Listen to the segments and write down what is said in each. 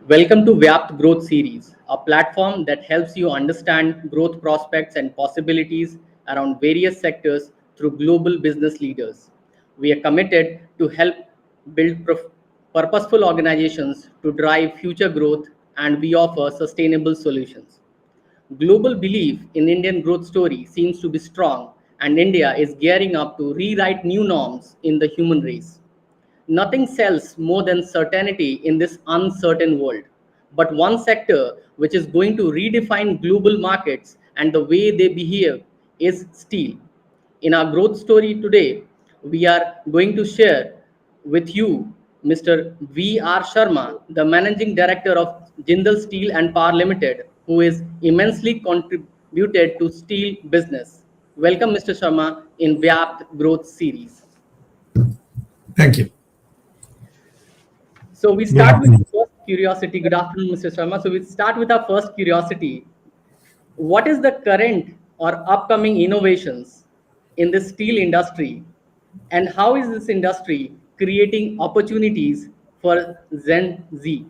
Welcome to VYAPT Growth Series, a platform that helps you understand growth prospects and possibilities around various sectors through global business leaders. We are committed to help build purposeful organizations to drive future growth, and we offer sustainable solutions. Global belief in Indian growth story seems to be strong, and India is gearing up to rewrite new norms in the human race. Nothing sells more than certainty in this uncertain world. But one sector which is going to redefine global markets and the way they behave is steel. In our growth story today, we are going to share with you Mr. V.R. Sharma, the Managing Director of Jindal Steel and Power Ltd, who is immensely contributed to steel business. Welcome, Mr. Sharma, in VYAPT Growth Series. Thank you. So we start with first curiosity. Good afternoon, Mr. Sharma. So we start with our first curiosity. What is the current or upcoming innovations in the steel industry, and how is this industry creating opportunities for Gen Z?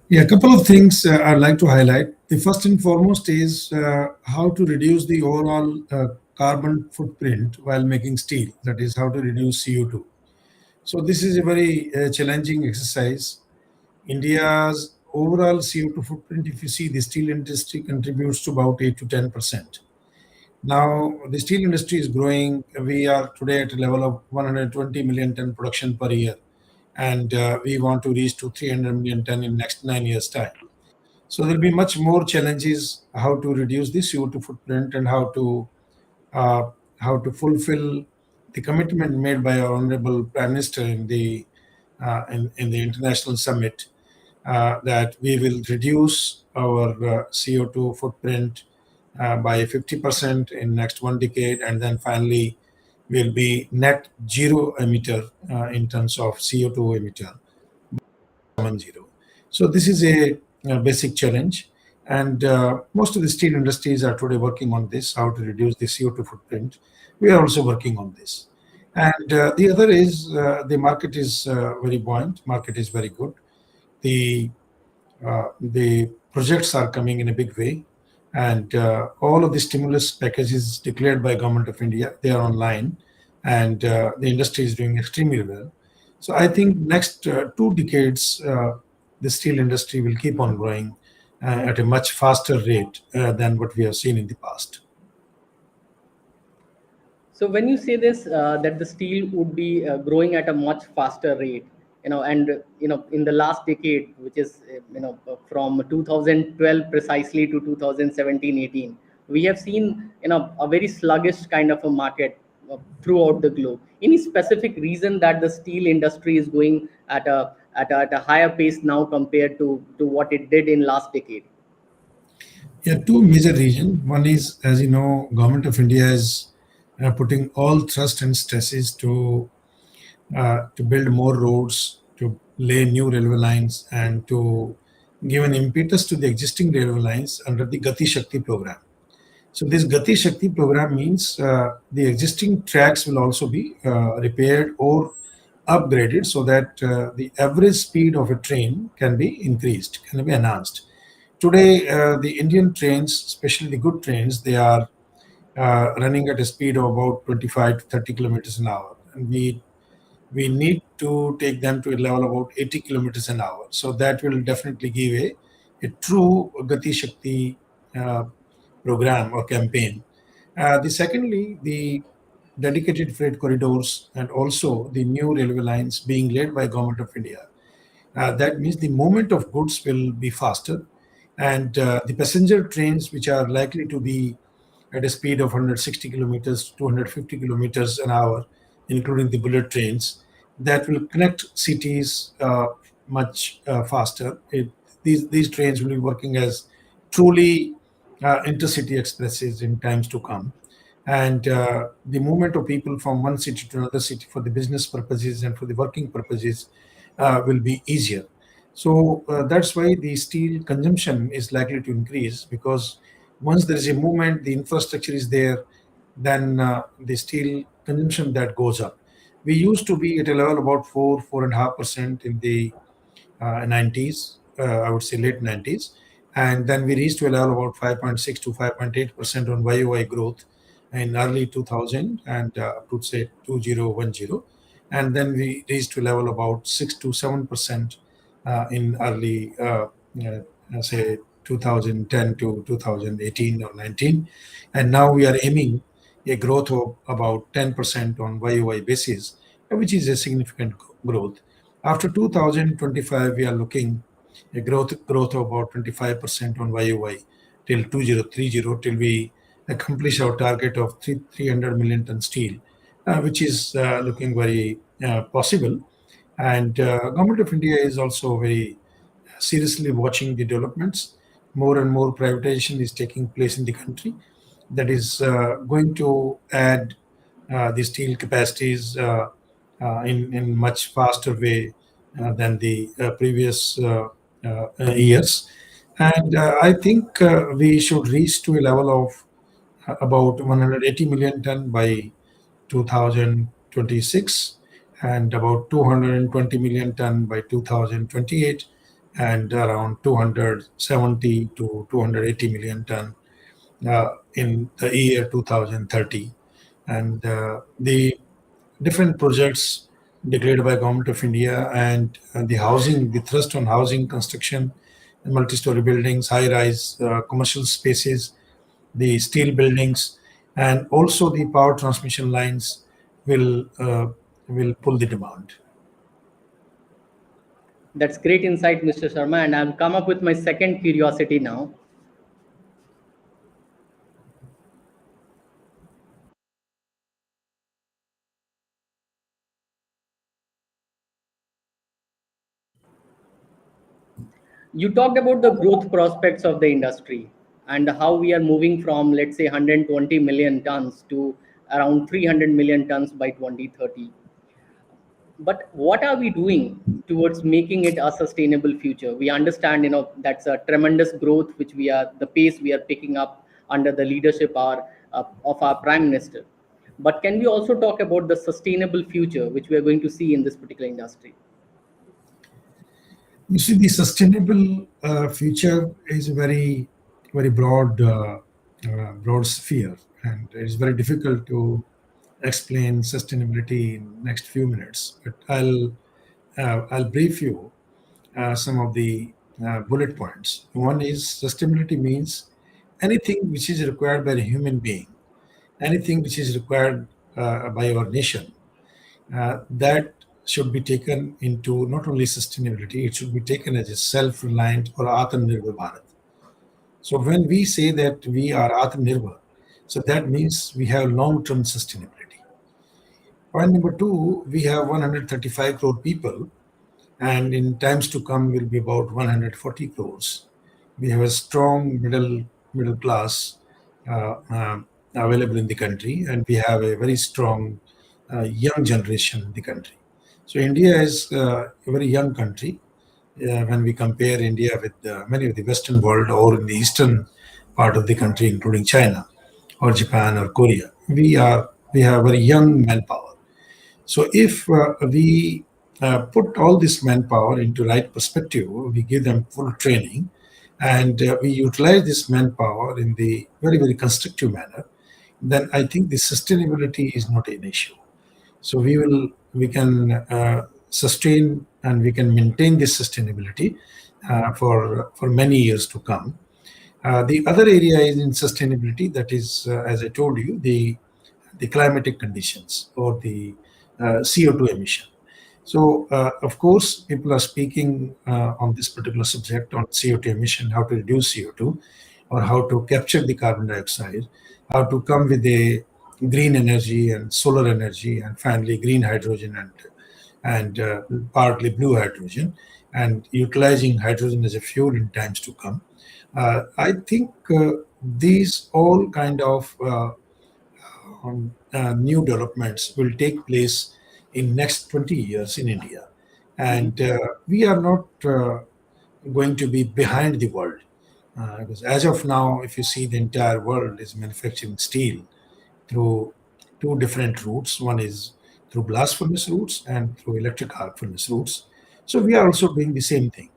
Yeah, a couple of things I'd like to highlight. The first and foremost is how to reduce the overall carbon footprint while making steel. That is how to reduce CO2. So this is a very challenging exercise. India's overall CO2 footprint, if you see, the steel industry contributes to about 8 to 10%. Now, the steel industry is growing. We are today at a level of 120 million ton production per year, and we want to reach to 300 million ton in next 9 years' time. So there'll be much more challenges how to reduce the CO2 footprint and how to fulfill the commitment made by our honorable Prime Minister in the international summit that we will reduce our CO2 footprint by 50% in next 1 decade, and then finally will be net zero emitter in terms of CO2 emitter. 10. So this is a basic challenge, and most of the steel industries are today working on this, how to reduce the CO2 footprint. We are also working on this. And the other is the market is very buoyant, market is very good. The projects are coming in a big way, and all of the stimulus packages declared by Government of India, they are online, and the industry is doing extremely well. So I think next 2 decades, the steel industry will keep on growing at a much faster rate than what we have seen in the past. So when you say this, that the steel would be growing at a much faster rate, and in the last decade, which is from 2012 precisely to 2017-18, we have seen a very sluggish kind of a market throughout the globe. Any specific reason that the steel industry is going at a higher pace now compared to what it did in last decade? Yeah, two major reasons. One is, as you know, Government of India is putting all thrust and stresses to build more roads, to lay new railway lines, and to give an impetus to the existing railway lines under the Gati Shakti program. So this Gati Shakti program means the existing tracks will also be repaired or upgraded so that the average speed of a train can be increased, can be enhanced. Today, the Indian trains, especially the good trains, they are running at a speed of about 25 to 30 kilometers an hour. And we need to take them to a level of about 80 kilometers an hour. So that will definitely give a true Gati Shakti program or campaign. Secondly, the dedicated freight corridors and also the new railway lines being laid by Government of India. That means the movement of goods will be faster, and the passenger trains, which are likely to be at a speed of 160 kilometers, 250 kilometers an hour, including the bullet trains, that will connect cities much faster. These trains will be working as truly intercity expresses in times to come. And the movement of people from one city to another city for the business purposes and for the working purposes will be easier. So that's why the steel consumption is likely to increase, because once there is a movement, the infrastructure is there, then the steel consumption that goes up. We used to be at a level about 4.5% in the 90s, I would say late 90s. And then we reached to a level about 5.6 to 5.8% on YOY growth in early 2000 and up to say 2010. And then we reached to a level about 6 to 7% in early, say, 2010 to 2018 or 19. And now we are aiming a growth of about 10% on YOY basis, which is a significant growth. After 2025, we are looking a growth of about 25% on YOY till 2030, till we accomplish our target of 300 million ton steel, which is looking very possible. And Government of India is also very seriously watching the developments. More and more privatization is taking place in the country. That is going to add the steel capacities in much faster way than the previous years. And I think we should reach to a level of about 180 million ton by 2026 and about 220 million ton by 2028 and around 270 to 280 million ton in the year 2030. And the different projects declared by Government of India and the housing, the thrust on housing construction, multi-story buildings, high-rise commercial spaces, the steel buildings, and also the power transmission lines will pull the demand. That's great insight, Mr. Sharma. And I'll come up with my second curiosity now. You talked about the growth prospects of the industry and how we are moving from, let's say, 120 million tons to around 300 million tons by 2030. But what are we doing towards making it a sustainable future? We understand, that's a tremendous growth which the pace we are picking up under the leadership of our Prime Minister. But can we also talk about the sustainable future which we are going to see in this particular industry? You see, the sustainable future is a very broad sphere, and it's very difficult to explain sustainability in next few minutes. But I'll brief you some of the bullet points. One is sustainability means anything which is required by a human being, anything which is required by our nation, that should be taken into not only sustainability, it should be taken as a self-reliant or Atmanirbhar Bharat. So when we say that we are Atmanirbhar, so that means we have long-term sustainability. Point number two, we have 135 crore people, and in times to come will be about 140 crores. We have a strong middle class available in the country, and we have a very strong young generation in the country. So India is a very young country when we compare India with many of the Western world or in the eastern part of the country, including China or Japan or Korea. We have very young manpower. So if we put all this manpower into right perspective, we give them full training, and we utilize this manpower in the very constructive manner, then I think the sustainability is not an issue. So we can sustain and we can maintain this sustainability for many years to come. The other area is in sustainability, that is, as I told you, the climatic conditions or the CO2 emission. So, of course, people are speaking on this particular subject on CO2 emission, how to reduce CO2, or how to capture the carbon dioxide, how to come with a green energy and solar energy, and finally green hydrogen and partly blue hydrogen, and utilizing hydrogen as a fuel in times to come. I think these all kind of new developments will take place in next 20 years in India. And we are not going to be behind the world. Because as of now, if you see, the entire world is manufacturing steel through two different routes. One is through blast furnace routes and through electric arc furnace routes. So we are also doing the same thing.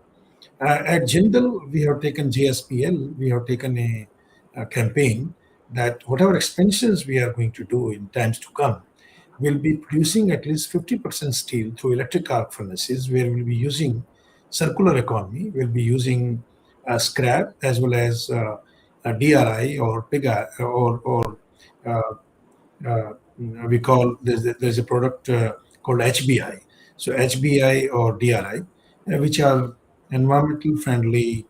At Jindal, we have taken JSPL, we have taken a campaign that whatever expansions we are going to do in times to come, we'll be producing at least 50% steel through electric arc furnaces, where we'll be using circular economy, we'll be using scrap as well as DRI or pig or uh, uh, we call there's a product called HBI. So HBI or DRI, which are environmental friendly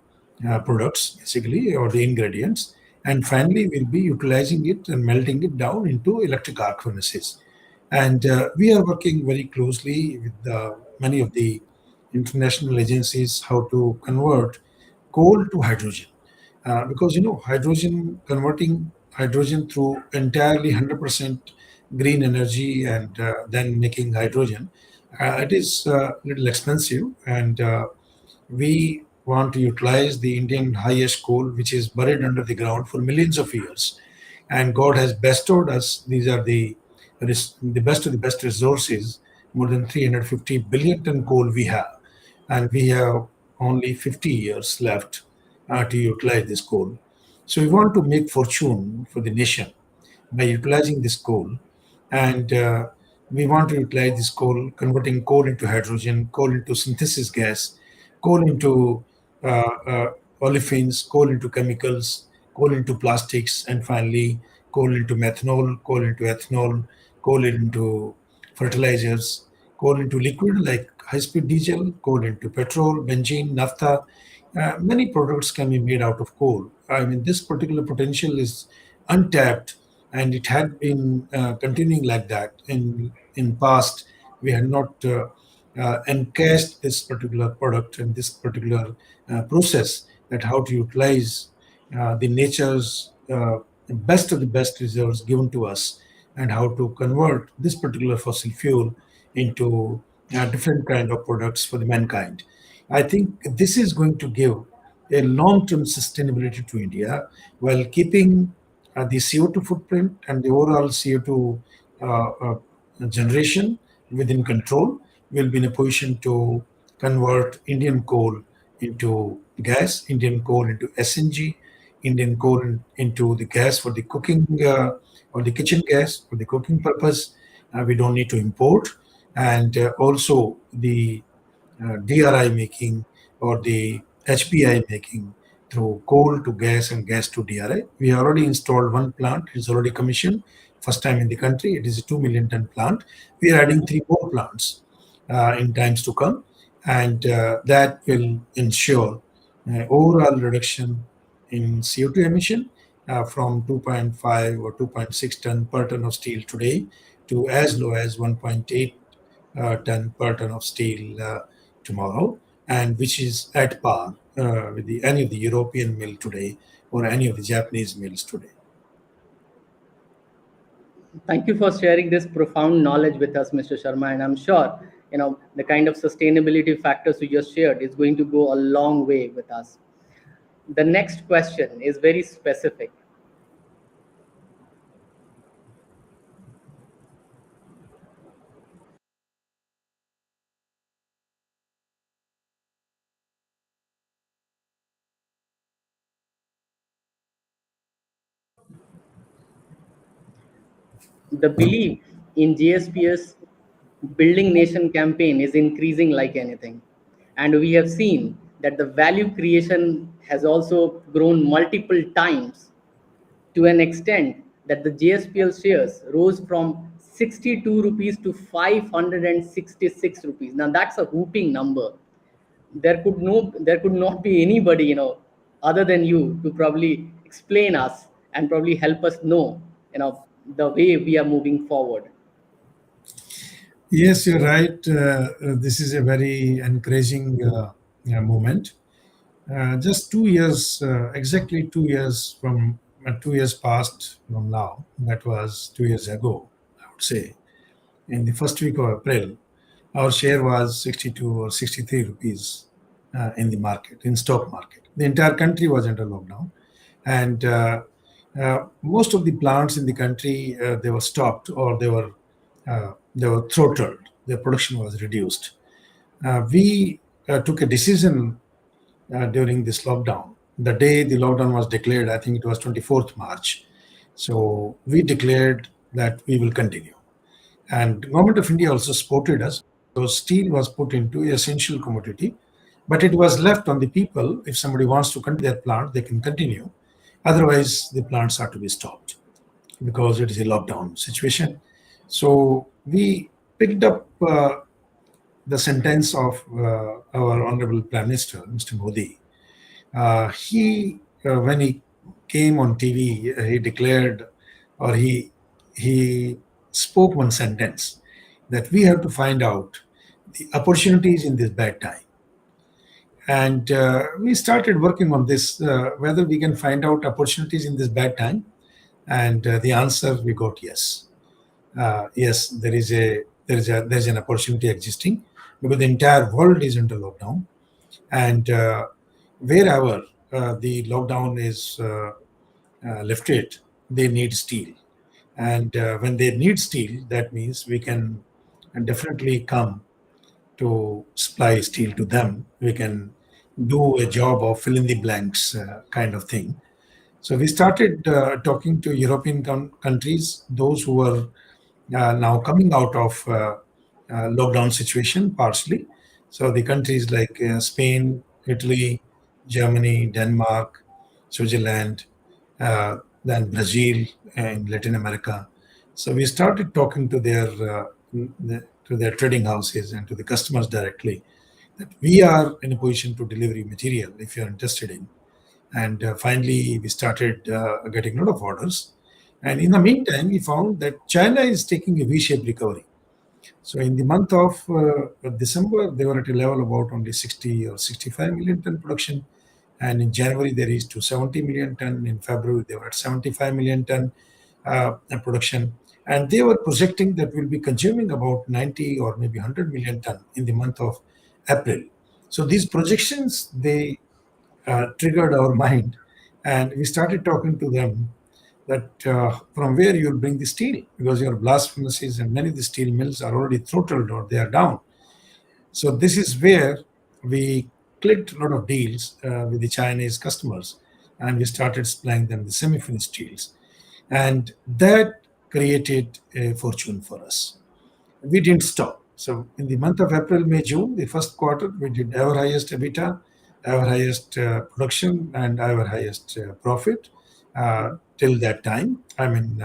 products basically, or the ingredients. And finally, we'll be utilizing it and melting it down into electric arc furnaces. And we are working very closely with many of the international agencies how to convert coal to hydrogen, because hydrogen, converting hydrogen through entirely 100% green energy and then making hydrogen, it is a little expensive, and we want to utilize the Indian highest coal, which is buried under the ground for millions of years. And God has bestowed us, these are the best of the best resources, more than 350 billion ton coal we have. And we have only 50 years left to utilize this coal. So we want to make fortune for the nation by utilizing this coal. And we want to utilize this coal, converting coal into hydrogen, coal into synthesis gas, coal into olefins, coal into chemicals, coal into plastics, and finally coal into methanol, coal into ethanol, coal into fertilizers, coal into liquid like high-speed diesel, coal into petrol, benzene, naphtha. Many products can be made out of coal. I mean, this particular potential is untapped, and it had been continuing like that in past. We had not encased this particular product and this particular process, that how to utilize the nature's best of the best reserves given to us, and how to convert this particular fossil fuel into different kind of products for the mankind. I think this is going to give a long-term sustainability to India, while keeping the CO2 footprint and the overall CO2 generation within control. Will be in a position to convert Indian coal into gas, Indian coal into SNG, Indian coal into the gas for the cooking or the kitchen gas for the cooking purpose. We don't need to import, and also the DRI making or the HBI making through coal to gas and gas to DRI. We have already installed one plant. It's already commissioned. First time in the country. It is a 2 million ton plant. We are adding three more plants in times to come. And that will ensure overall reduction in CO2 emission from 2.5 or 2.6 ton per ton of steel today to as low as 1.8 ton per ton of steel tomorrow, and which is at par with any of the European mill today or any of the Japanese mills today. Thank you for sharing this profound knowledge with us, Mr. Sharma. And I'm sure, the kind of sustainability factors you just shared is going to go a long way with us. The next question is very specific. The belief in JSPS Building Nation campaign is increasing like anything. And we have seen that the value creation has also grown multiple times, to an extent that the JSPL shares rose from 62 rupees to 566 rupees. Now that's a whooping number. There could not be anybody, other than you, to probably explain us and probably help us know, the way we are moving forward. Yes, you're right. This is a very encouraging moment. Just 2 years, exactly 2 years from 2 years past from now, that was 2 years ago, I would say, in the first week of April, our share was 62 or 63 rupees in the market, in stock market. The entire country was under lockdown, and most of the plants in the country they were stopped, or they were throttled. Their production was reduced. We took a decision during this lockdown. The day the lockdown was declared, I think it was 24th March. So we declared that we will continue. And Government of India also supported us because steel was put into essential commodity, but it was left on the people. If somebody wants to continue their plant, they can continue. Otherwise, the plants are to be stopped because it is a lockdown situation. So we picked up the sentence of our Honorable Prime Minister, Mr. Modi. When he came on TV, he declared, or he spoke one sentence that we have to find out the opportunities in this bad time. And we started working on this, whether we can find out opportunities in this bad time. And the answer we got yes. Yes, there's an opportunity existing because the entire world is under lockdown, and wherever the lockdown is lifted, they need steel. And when they need steel, that means we can definitely come to supply steel to them. We can do a job of fill in the blanks kind of thing. So we started talking to European countries, those who were now coming out of lockdown situation partially. So the countries like Spain, Italy, Germany, Denmark, Switzerland, then Brazil and Latin America. So we started talking to their trading houses and to the customers directly that we are in a position to deliver material if you're interested in. And finally, we started getting a lot of orders. And in the meantime, we found that China is taking a V-shaped recovery. So in the month of December, they were at a level about only 60 or 65 million ton production. And in January, they reached to 70 million ton. In February, they were at 75 million ton production. And they were projecting that we'll be consuming about 90 or maybe 100 million ton in the month of April. So these projections, they triggered our mind. And we started talking to them that from where you'll bring the steel because your blast furnaces and many of the steel mills are already throttled or they are down. So this is where we clicked a lot of deals with the Chinese customers and we started supplying them the semi-finished steels. And that created a fortune for us. We didn't stop. So in the month of April, May, June, the first quarter, we did our highest EBITDA, our highest production, and our highest profit till that time. I mean,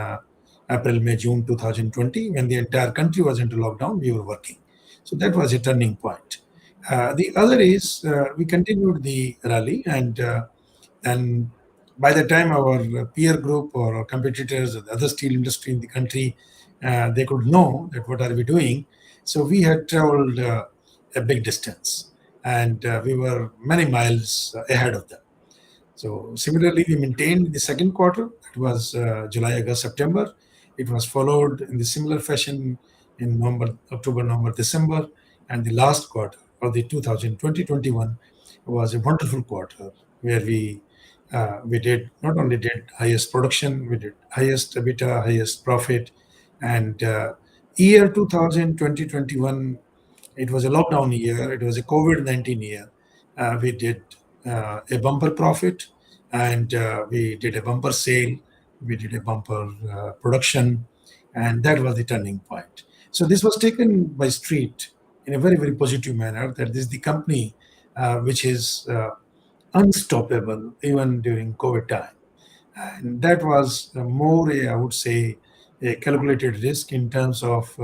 April, May, June 2020, when the entire country was into lockdown, we were working. So that was a turning point. The other is we continued the rally, and by the time our peer group or our competitors or the other steel industry in the country, they could know that what are we doing. So we had traveled a big distance, and we were many miles ahead of them. So similarly, we maintained the second quarter. It was July, August, September. It was followed in the similar fashion in November, October, November, December, and the last quarter of the 2020-21 was a wonderful quarter where we did not only did highest production, we did highest EBITDA, highest profit, and year 2020-21, it was a lockdown year. It was a COVID-19 year. We did a bumper profit, and we did a bumper sale. We did a bumper production, and that was the turning point. So this was taken by street in a very, very positive manner. That this is the company which is unstoppable even during COVID time. And that was more, I would say, a calculated risk in terms of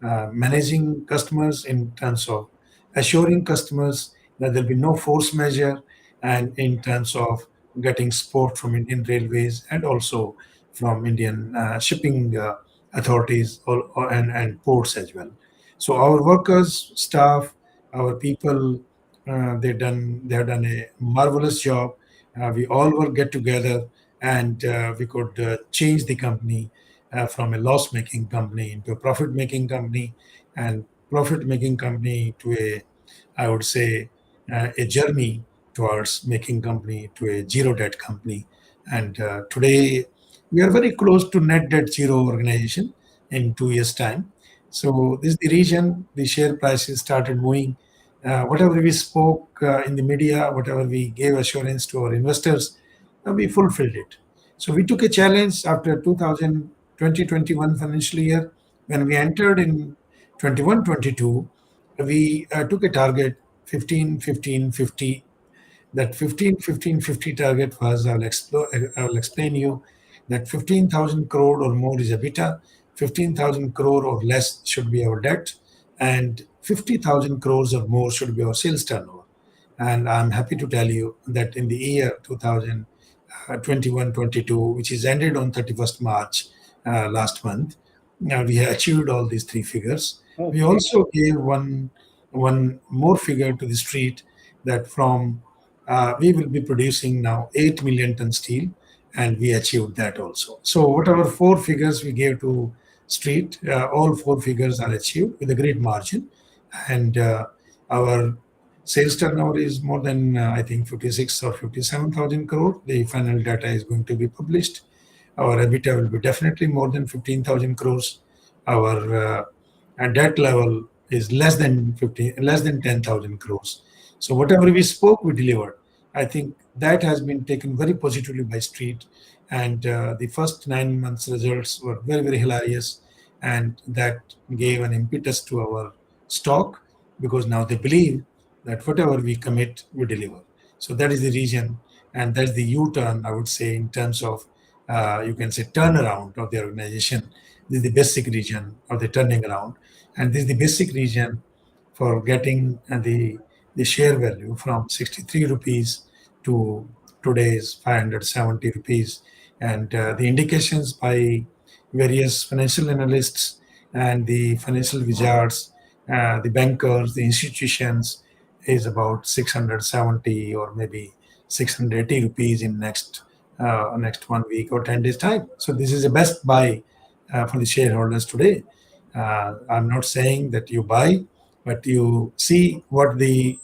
managing customers, in terms of assuring customers that there'll be no force measure, and in terms of getting support from Indian Railways and also from Indian shipping authorities and ports as well. So our workers, staff, our people, they have done a marvelous job. We all will get together and we could change the company from a loss-making company into a profit-making company, and profit-making company to a, I would say, a journey towards making company to a zero debt company. And today we are very close to net debt zero organization in 2 years' time. So this is the reason the share prices started moving Whatever we spoke in the media, whatever we gave assurance to our investors, we fulfilled it. So we took a challenge after 2021 financial year. When we entered in 21-22, we took a target 15, 15, 50. That 15, 15, 50 target was, I will explain you that 15,000 crore or more is EBITDA, 15,000 crore or less should be our debt, and 50,000 crores or more should be our sales turnover. And I'm happy to tell you that in the year 2021-22, which is ended on 31st March last month, we have achieved all these three figures. We Okay. also gave one more figure to the street that from we will be producing now 8 million ton steel, and we achieved that also. So whatever four figures we gave to street, all four figures are achieved with a great margin, and our sales turnover is more than I think 56 or 57,000 crore. The final data is going to be published. Our EBITDA will be definitely more than 15,000 crores. Our debt level is less than 10,000 crores. So whatever we spoke, we delivered. I think that has been taken very positively by street, and the first 9 months results were very very hilarious, and that gave an impetus to our stock, because now they believe that whatever we commit, we deliver. So that is the reason, and that's the U-turn, I would say, in terms of you can say turnaround of the organization. This is the basic reason of the turning around, and this is the basic reason for getting the share value from 63 rupees to today's 570 rupees. And the indications by various financial analysts and the financial wizards, the bankers, the institutions, is about 670 or maybe 680 rupees in next 1 week or 10 days time. So this is the best buy for the shareholders today. I'm not saying that you buy, but you see what the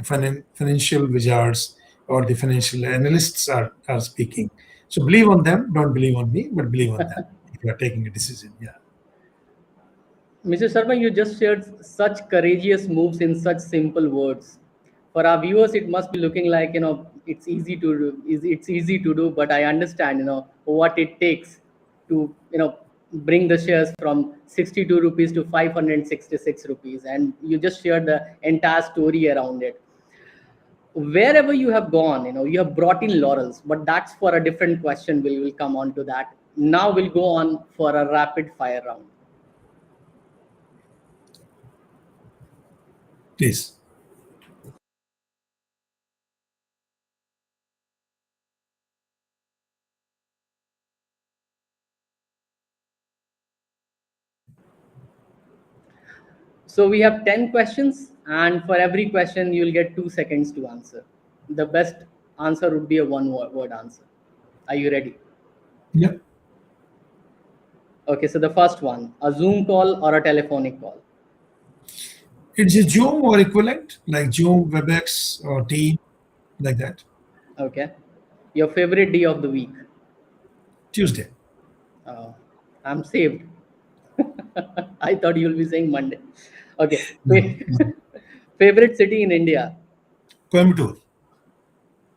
financial wizards or the financial analysts are speaking. So believe on them. Don't believe on me, but believe on them if you are taking a decision. Yeah. Mr. Sharma, you just shared such courageous moves in such simple words. For our viewers, it must be looking like it's easy to do. It's easy to do, but I understand what it takes to bring the shares from 62 rupees to 566 rupees, and you just shared the entire story around it. Wherever you have gone, you have brought in laurels, but that's for a different question. We will come on to that. Now we'll go on for a rapid fire round. Please. So we have 10 questions, and for every question, you'll get 2 seconds to answer. The best answer would be a one word answer. Are you ready? Yeah. Okay, so the first one, a Zoom call or a telephonic call? It's a Zoom or equivalent, like Zoom, WebEx, or Team, like that. Okay. Your favorite day of the week? Tuesday. Uh, I'm saved. I thought you'll be saying Monday. Okay. No. Favorite city in India? Coimbatore.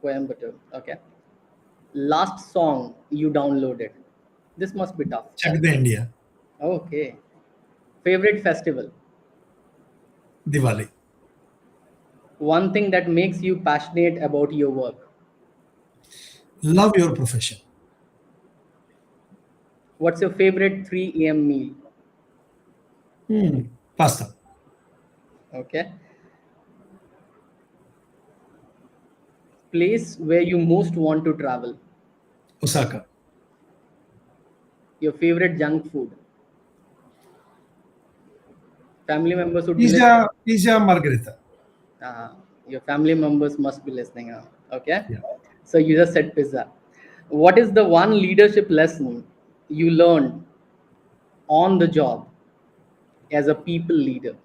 Coimbatore. Okay. Last song you downloaded? This must be tough. Check the India. Okay. Favorite festival? Diwali. One thing that makes you passionate about your work? Love your profession. What's your favorite 3 a.m. meal? Pasta. Okay. Place where you most want to travel? Osaka. Your favorite junk food? Family members would be listening. Pizza margherita. Your family members must be listening. Okay. Yeah. So you just said pizza. What is the one leadership lesson you learned on the job as a people leader?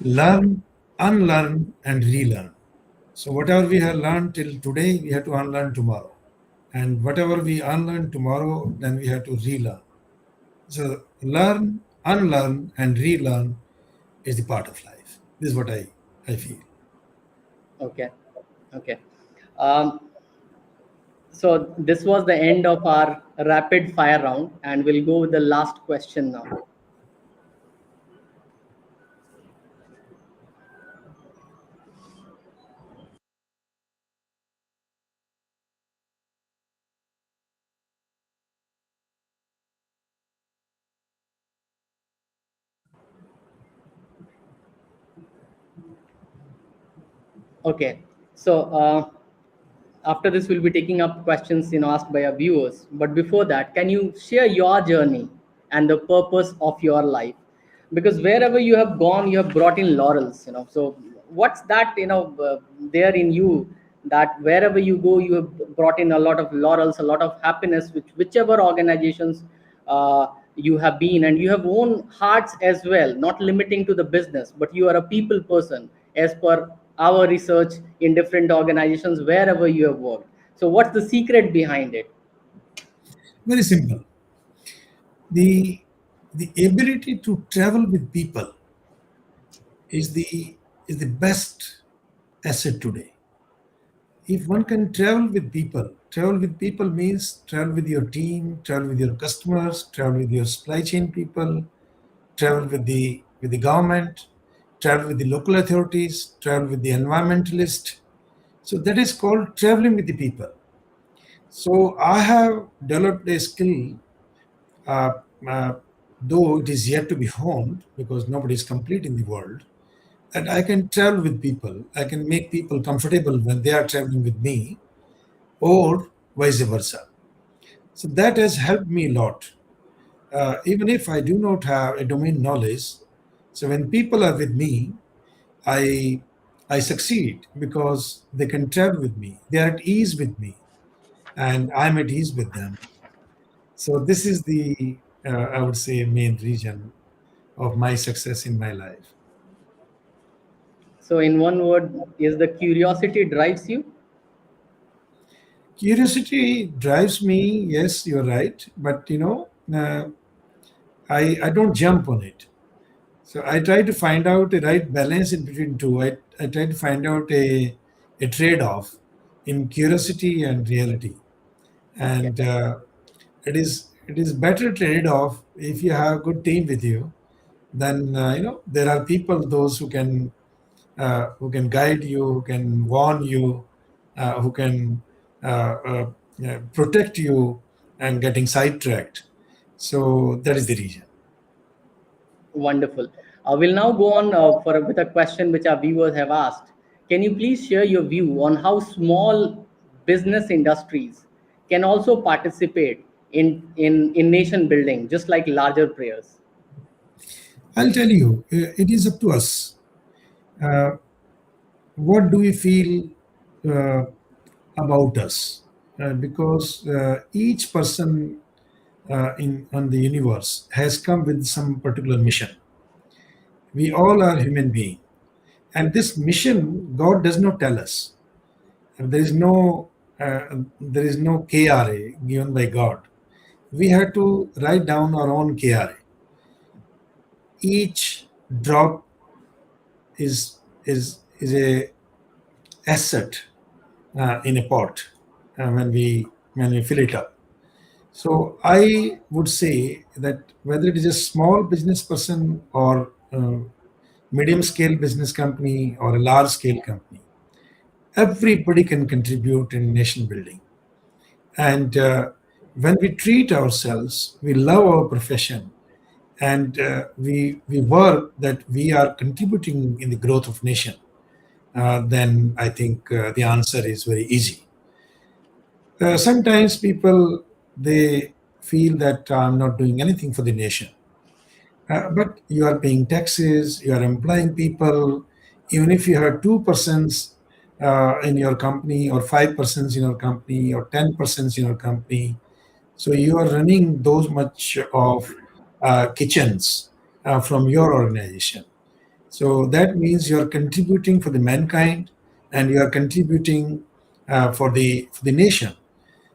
Learn, unlearn, and relearn. So whatever we have learned till today, we have to unlearn tomorrow. And whatever we unlearn tomorrow, then we have to relearn. So learn, unlearn and relearn is the part of life. This is what I feel. Okay. Okay. Um, so this was the end of our rapid fire round, and we'll go with the last question now. Okay. So after this, we'll be taking up questions asked by our viewers. But before that, can you share your journey and the purpose of your life? Because wherever you have gone, you have brought in laurels. So what's that there in you, that wherever you go, you have brought in a lot of laurels, a lot of happiness, whichever organizations you have been, and you have own hearts as well, not limiting to the business, but you are a people person as per our research in different organizations wherever you have worked. So what's the secret behind it? Very simple. The the ability to travel with people is the best asset today. If one can travel with people means travel with your team, travel with your customers, travel with your supply chain people, travel with the government, travel with the local authorities, travel with the environmentalist. So that is called traveling with the people. So I have developed a skill, uh, uh, though it is yet to be honed because nobody is complete in the world, that I can travel with people. I can make people comfortable when they are traveling with me, or vice versa. So that has helped me a lot. Even if I do not have a domain knowledge, so when people are with me, I I succeed because they can travel with me. They are at ease with me, and I'm at ease with them. So this is the I would say main reason of my success in my life. So in one word, is the curiosity drives you? Curiosity drives me. Yes, you're right, but I don't jump on it. So I try to find out a right balance in between two. I try to find out a trade-off in curiosity and reality. Okay. And it is better trade-off if you have a good team with you. Then there are people, those who can guide you, who can warn you, who can protect you and getting sidetracked. So that is the reason. Wonderful. We'll now go on with a question which our viewers have asked. Can you please share your view on how small business industries can also participate in nation building, just like larger players? I'll tell you, it is up to us. Uh, what do we feel uh, about us? Because each person in on the universe has come with some particular mission. We all are human beings, and this mission God does not tell us. There is no KRA given by God. We have to write down our own KRA. Each drop is a asset in a pot when we fill it up. So I would say that whether it is a small business person or medium scale business company or a large scale company, everybody can contribute in nation building. And when we treat ourselves, we love our profession, and we work that we are contributing in the growth of nation, then I think the answer is very easy. Sometimes people, they feel that I'm not doing anything for the nation. But you are paying taxes, you are employing people. Even if you have 2% in your company, or 5% in your company, or 10% in your company, so you are running those much of kitchens from your organization. So that means you are contributing for the mankind, and you are contributing for the nation.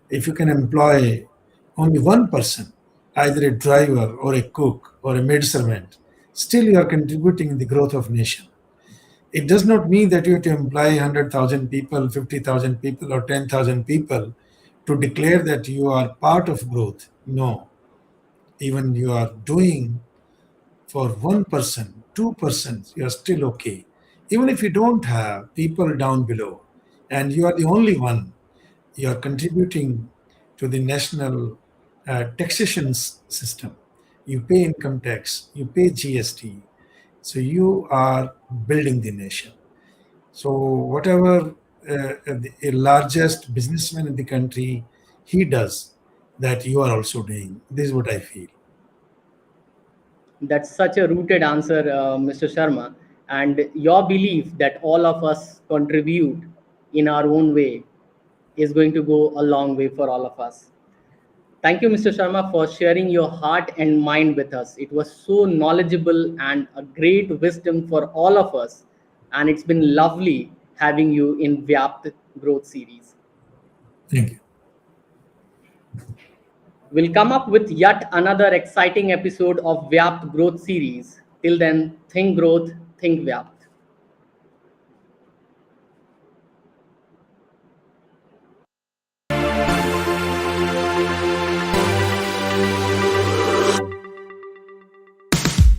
If you can employ only one person, either a driver or a cook or a maid servant, still you are contributing in the growth of nation. It does not mean that you have to employ 100,000 people, 50,000 people, or 10,000 people to declare that you are part of growth. No, even you are doing for 1%, 2%, you are still okay. Even if you don't have people down below and you are the only one, you are contributing to the national taxation system. You pay income tax, you pay GST, so you are building the nation. So whatever the largest businessman in the country he does, that you are also doing. This is what I feel. That's such a rooted answer, Mr. Sharma. And your belief that all of us contribute in our own way is going to go a long way for all of us. Thank you, Mr. Sharma, for sharing your heart and mind with us. It was so knowledgeable and a great wisdom for all of us. And it's been lovely having you in VYAPT Growth Series. Thank you. We'll come up with yet another exciting episode of VYAPT Growth Series. Till then, think growth, think VYAPT.